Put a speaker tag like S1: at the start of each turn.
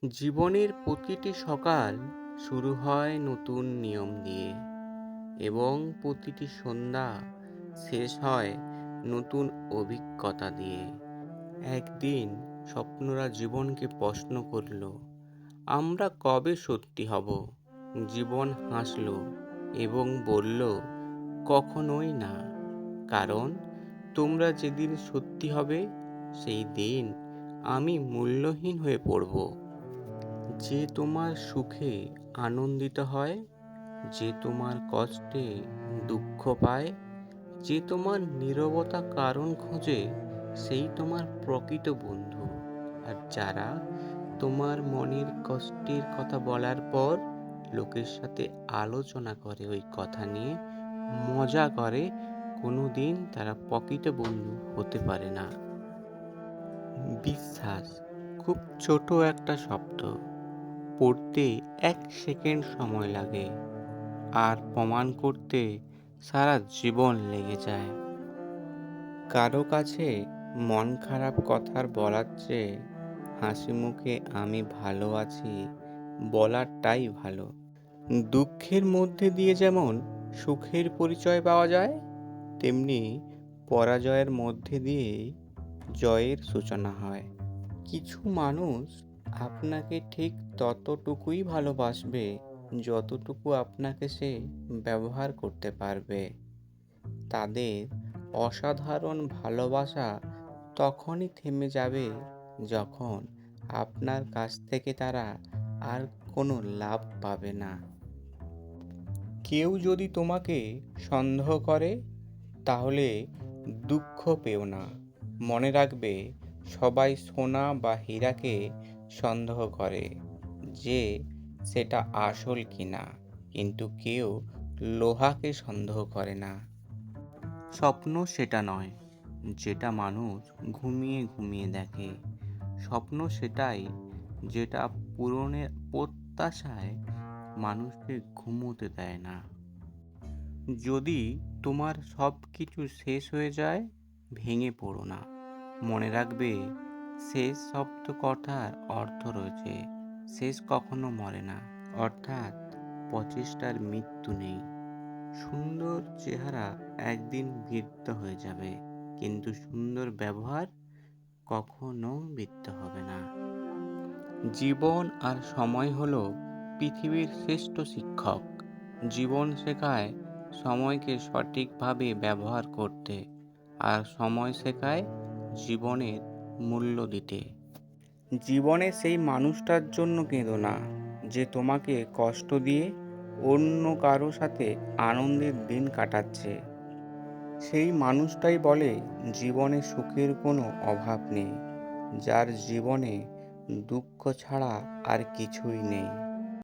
S1: জীবনের প্রতিটি সকাল শুরু হয় নতুন নিয়ম দিয়ে এবং প্রতিটি সন্ধ্যা শেষ হয় নতুন অভিজ্ঞতা দিয়ে। একদিন স্বপ্নরা জীবনকে প্রশ্ন করল, আমরা কবে সত্যি হব? জীবন হাসল এবং বলল, কখনোই না। কারণ তোমরা যেদিন সত্যি হবে সেই দিন আমি মূল্যহীন হয়ে পড়ব। যে তোমার সুখে আনন্দিত হয়, যে তোমার কষ্টে দুঃখ পায়, যে তোমার নীরবতা কারণ খোঁজে, সেই তোমার প্রকৃত বন্ধু। আর যারা তোমার মনের কষ্টের কথা বলার পর লোকের সাথে আলোচনা করে, ওই কথা নিয়ে মজা করে, কোনোদিন তারা প্রকৃত বন্ধু হতে পারে না। বিশ্বাস খুব ছোট একটা শব্দ, পড়তে 1 সেকেন্ড সময় লাগে, আর প্রমাণ করতে সারা জীবন লেগে যায়। কারো কাছে মন খারাপ কথার বলার চেয়ে হাসি মুখে আমি ভালো আছি বলাটাই ভালো। দুঃখের মধ্যে দিয়ে যেমন সুখের পরিচয় পাওয়া যায়, তেমনি পরাজয়ের মধ্যে দিয়েই জয়ের সূচনা হয়। কিছু মানুষ আপনাকে ঠিক ততটুকুই ভালোবাসবে যতটুকু আপনাকে সে ব্যবহার করতে পারবে। তাদের অসাধারণ ভালোবাসা তখনই থেমে যাবে যখন আপনার কাছ থেকে তারা আর কোনো লাভ পাবে না। কেউ যদি তোমাকে সন্দেহ করে, তাহলে দুঃখ পেও না। মনে রাখবে, সবাই সোনা বা হীরাকে সন্দেহ করে যে সেটা আসল কিনা, কিন্তু কেউ লোহাকে সন্দেহ করে না। স্বপ্ন সেটা নয় যেটা মানুষ ঘুমিয়ে ঘুমিয়ে দেখে। স্বপ্ন সেটাই যেটা পূরণের প্রত্যাশায় মানুষকে ঘুমোতে দেয় না। যদি তোমার সব কিছু শেষ হয়ে যায়, ভেঙে পড়ো না। মনে রাখবে, শেষ শব্দ কথার অর্থ রয়েছে, শেষ কখনো মরে না, অর্থাৎ প্রচেষ্টার মৃত্যু নেই। সুন্দর চেহারা একদিন বৃদ্ধ হয়ে যাবে, কিন্তু সুন্দর ব্যবহার কখনো বৃদ্ধ হবে না। জীবন আর সময় হলো পৃথিবীর শ্রেষ্ঠ শিক্ষক। জীবন শেখায় সময়কে সঠিকভাবে ব্যবহার করতে, আর সময় শেখায় জীবনের মূল্য দিতে। জীবনে সেই মানুষটার জন্য কেঁদো না যে তোমাকে কষ্ট দিয়ে অন্য কারো সাথে আনন্দের দিন কাটাচ্ছে। সেই মানুষটাই বলে জীবনে সুখের কোনো অভাব নেই, যার জীবনে দুঃখ ছাড়া আর কিছুই নেই।